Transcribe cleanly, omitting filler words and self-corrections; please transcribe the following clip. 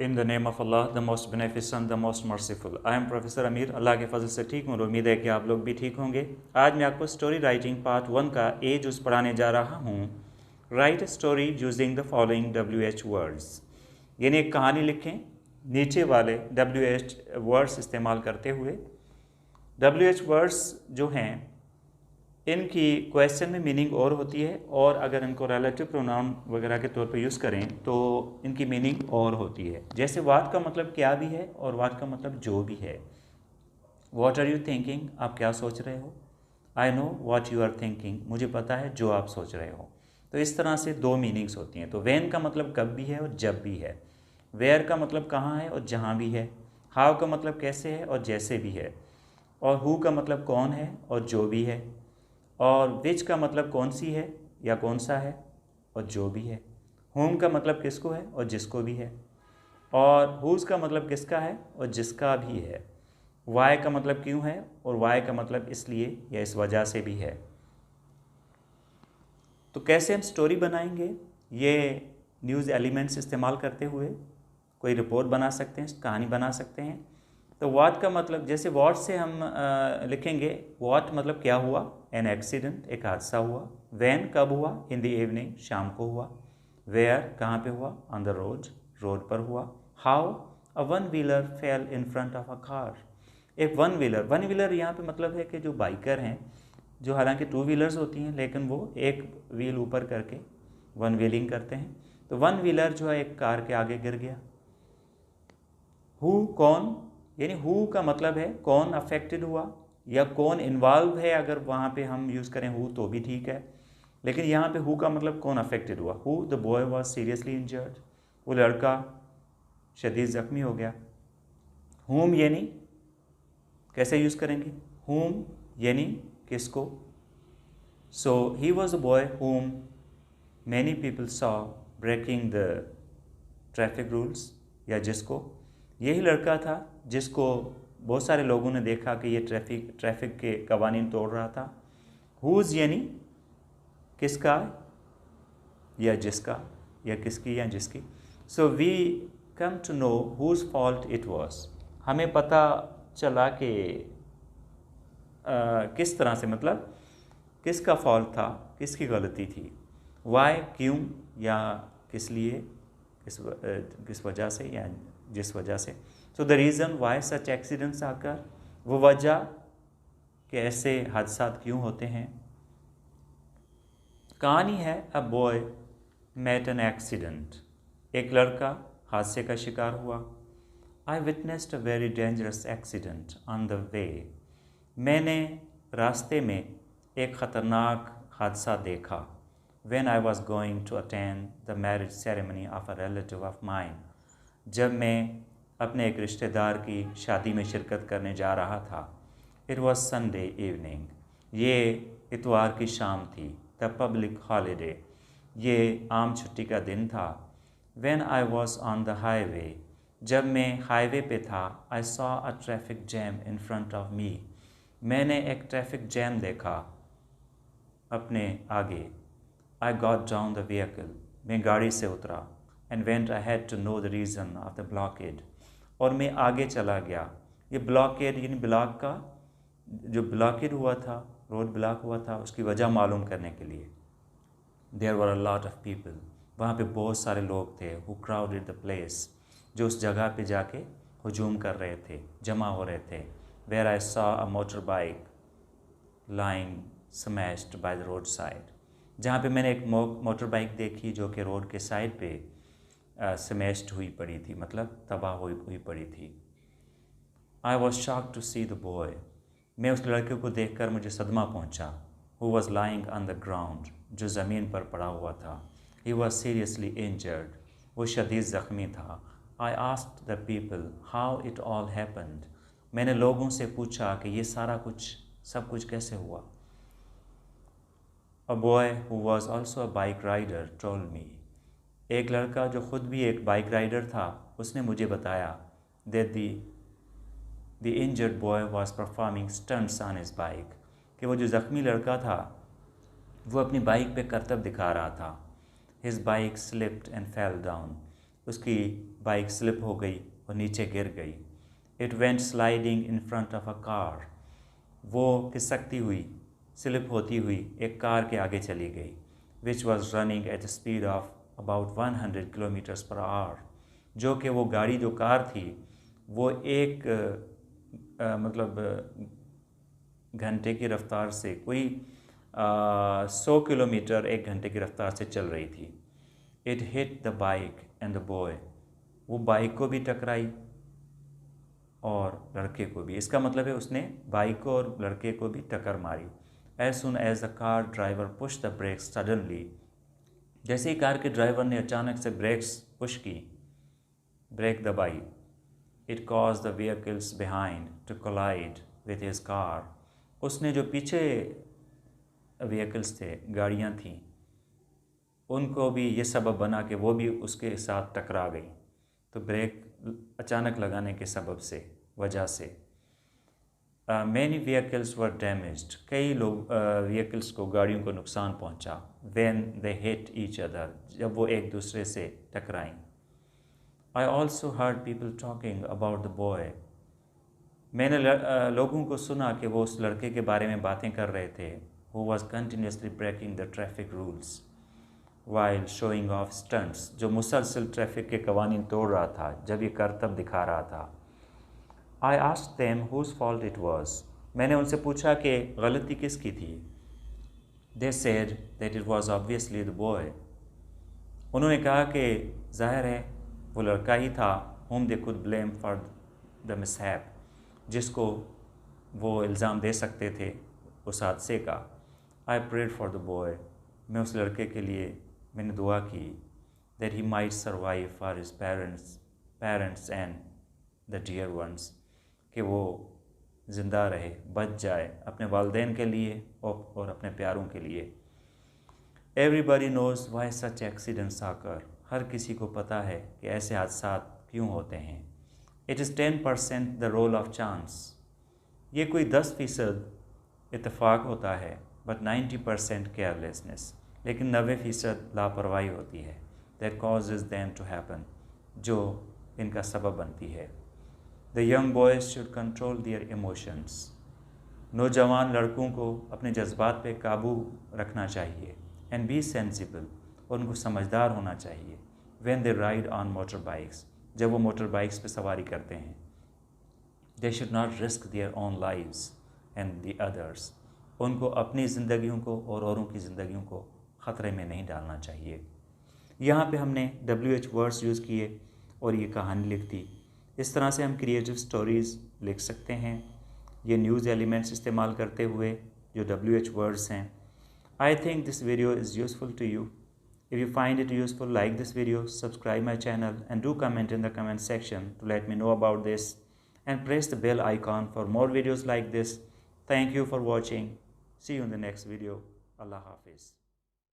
In the name of Allah the most beneficent the most merciful. I am professor Amir. Allah के फजल से ठीक हूँ और उम्मीद है कि आप लोग भी ठीक होंगे। आज मैं आपको स्टोरी राइटिंग पार्ट 1 का ए जुज़ पढ़ाने जा रहा हूँ। Right story using the following WH words, यानी एक कहानी लिखें नीचे वाले WH वर्ड्स इस्तेमाल करते हुए। WH वर्ड्स जो हैं इनकी क्वेश्चन में मीनिंग और होती है, और अगर इनको रिलेटिव प्रोनाउन वगैरह के तौर पर यूज़ करें तो इनकी मीनिंग और होती है। जैसे वाट का मतलब क्या भी है और वाट का मतलब जो भी है। वॉट आर यू थिंकिंग, आप क्या सोच रहे हो। I know what you are thinking, मुझे पता है जो आप सोच रहे हो। तो इस तरह से दो मीनिंग्स होती हैं। तो व्हेन का मतलब कब भी है और जब भी है। वेयर का मतलब कहाँ है और जहाँ भी है। हाउ का मतलब कैसे है और जैसे भी है। और हु का मतलब कौन है और जो भी है। और विच का मतलब कौन सी है या कौन सा है और जो भी है। होम का मतलब किसको है और जिसको भी है। और हुज़ का मतलब किसका है और जिसका भी है। वाई का मतलब क्यों है और वाई का मतलब इसलिए या इस वजह से भी है। तो कैसे हम स्टोरी बनाएंगे, ये न्यूज़ एलिमेंट्स इस्तेमाल करते हुए कोई रिपोर्ट बना सकते हैं, कहानी बना सकते हैं। तो व्हाट का मतलब, जैसे व्हाट से हम लिखेंगे व्हाट मतलब क्या हुआ, एन एक्सीडेंट एक हादसा हुआ। व्हेन कब हुआ, इन द इवनिंग शाम को हुआ। वेयर कहाँ पे हुआ, ऑन द रोड रोड पर हुआ। How a one wheeler fail in front of a car. एक वन व्हीलर यहाँ पे मतलब है कि जो बाइकर हैं, जो हालांकि टू व्हीलर्स होती हैं लेकिन वो एक व्हील ऊपर करके वन व्हीलिंग करते हैं। तो वन व्हीलर जो है एक कार के आगे गिर गया। हु कौन, यानी हु का मतलब है कौन अफेक्टेड हुआ या कौन इन्वॉल्व है। अगर वहाँ पे हम यूज़ करें हु तो भी ठीक है, लेकिन यहाँ पे हु का मतलब कौन अफेक्टेड हुआ। Who the boy was seriously injured, वो लड़का शदीद ज़ख्मी हो गया। हुम यानी कैसे यूज़ करेंगे, हुम यानी किसको। So he was a boy whom many people saw breaking the traffic rules, या जिसको, यही लड़का था जिसको बहुत सारे लोगों ने देखा कि ये ट्रैफिक के कवानीन तोड़ रहा था। हुज़ यानी किसका या जिसका, या किसकी या जिसकी। So we come to know whose fault it was, हमें पता चला कि किस तरह से, मतलब किसका फॉल्ट था, किसकी गलती थी। वाई क्यों या किस लिए, किस वजह से या जिस वजह से। So the reason why such accidents आकर, वो वजह कि ऐसे हादसा क्यों होते हैं। कहानी है a boy met an accident, एक लड़का हादसे का शिकार हुआ। I witnessed a very dangerous accident on the way, मैंने रास्ते में एक ख़तरनाक हादसा देखा। When I was going to attend the marriage ceremony of a relative of mine, जब मैं अपने एक रिश्तेदार की शादी में शिरकत करने जा रहा था। It was Sunday evening, ये इतवार की शाम थी। The public holiday, ये आम छुट्टी का दिन था। When I was on the highway, जब मैं हाईवे पे था। I saw a traffic jam in front of me, मैंने एक ट्रैफिक जैम देखा अपने आगे। I got down the vehicle, मैं गाड़ी से उतरा। And went ahead to know the reason of the blockade, और मैं आगे चला गया। ये ब्लॉकेड यानी ब्लॉक का, जो ब्लॉकेड हुआ था, रोड ब्लॉक हुआ था, उसकी वजह मालूम करने के लिए। There were a lot of people, वहाँ पे बहुत सारे लोग थे। Who crowded the place, जो उस जगह पे जाके हुजूम कर रहे थे, जमा हो रहे थे। Where I saw a motorbike lying smashed by the roadside, जहाँ पे मैंने एक मोटर बाइक देखी जो कि रोड के साइड पे स्मैश्ड हुई पड़ी थी, मतलब तबाह हुई पड़ी थी। I was shocked to see the boy, मैं उस लड़के को देखकर मुझे सदमा पहुँचा। Who was lying on the ground, जो ज़मीन पर पड़ा हुआ था। ही वॉज सीरियसली इंजर्ड, वो शदीद ज़ख्मी था। I asked the people how it all happened, मैंने लोगों से पूछा कि ये सारा कुछ, सब कुछ कैसे हुआ। A boy who was also a bike rider told me, एक लड़का जो ख़ुद भी एक बाइक राइडर था, उसने मुझे बताया that the injured boy was performing stunts on his bike, कि वो जो ज़ख्मी लड़का था वो अपनी बाइक पे करतब दिखा रहा था। His bike slipped and fell down, उसकी बाइक स्लिप हो गई और नीचे गिर गई। It went sliding in front of a car. वो खिसकती हुई, स्लिप होती हुई एक कार के आगे चली गई, which was running at a speed of about 100 kilometres per hour. जो कि वो गाड़ी, जो कार थी, वो एक घंटे की रफ्तार से कोई 100 किलोमीटर एक घंटे की रफ्तार से चल रही थी। It hit the bike and the boy. वो बाइक को भी टकराई और लड़के को भी। इसका मतलब है उसने बाइक को और लड़के को भी टक्कर मारी। As soon as the car driver push the brakes suddenly. जैसे ही कार के ड्राइवर ने अचानक से ब्रेक्स पुश की, ब्रेक दबाई, it cause the vehicles behind to collide with his car. उसने जो पीछे व्हीकल्स थे, गाड़ियाँ थीं, उनको भी ये सबब बना कि वो भी उसके साथ टकरा गई। तो ब्रेक अचानक लगाने के सबब से, वजह से मैनी व्हीकल्स वर डैमेज्ड। कई लोग व्हीकल्स को, गाड़ियों को नुकसान पहुंचा। When they hit each other, जब वो एक दूसरे से टकराएं। I also heard people talking about the boy. मैंने लोगों को सुना कि वो उस लड़के के बारे में बातें कर रहे थे, who was continuously breaking the traffic rules while showing off stunts, जो मुसलसल ट्रैफिक के कवानीन तोड़ रहा था, जब ये करतब दिखा रहा था। I asked them whose fault it was. मैंने उनसे पूछा कि गलती किसकी थी। They said that it was obviously the boy. उन्होंने कहा कि जाहिर है वो लड़का ही था, whom they could blame for the mishap, जिसको वो इल्ज़ाम दे सकते थे उस हादसे का। I prayed for the boy। मैं उस लड़के के लिए मैंने दुआ की, that he might survive for his parents and the dear ones, कि वो ज़िंदा रहे, बच जाए अपने वालिदैन के लिए और अपने प्यारों के लिए। Everybody knows why such accidents occur। हर किसी को पता है कि ऐसे हादसा क्यों होते हैं। It is 10% the role of chance। ये कोई 10% इत्तेफाक होता है, but 90% carelessness। लेकिन 90% लापरवाही होती है, that causes them to happen, जो इनका सबब बनती है। The young boys should control their emotions। नौजवान लड़कों को अपने जज्बात पे काबू रखना चाहिए। And be sensible, और उनको समझदार होना चाहिए। When they ride on motorbikes, जब वो मोटर बाइक्स पर सवारी करते हैं। They should not risk their own lives and the others। उनको अपनी ज़िंदगियों को और औरों की ज़िंदगियों को ख़तरे में नहीं डालना चाहिए। यहाँ पे हमने WH वर्ड्स यूज़ किए और ये कहानी लिख दी। इस तरह से हम क्रिएटिव स्टोरीज़ लिख सकते हैं, ये न्यूज़ एलिमेंट्स इस्तेमाल करते हुए जो WH वर्ड्स हैं। I think this video is useful to you. If you find it useful, like this video, subscribe my channel, and do comment in the comment section to let me know about this, and press the bell icon for more videos like this. Thank you for watching. See you in the next video. Allah Hafiz.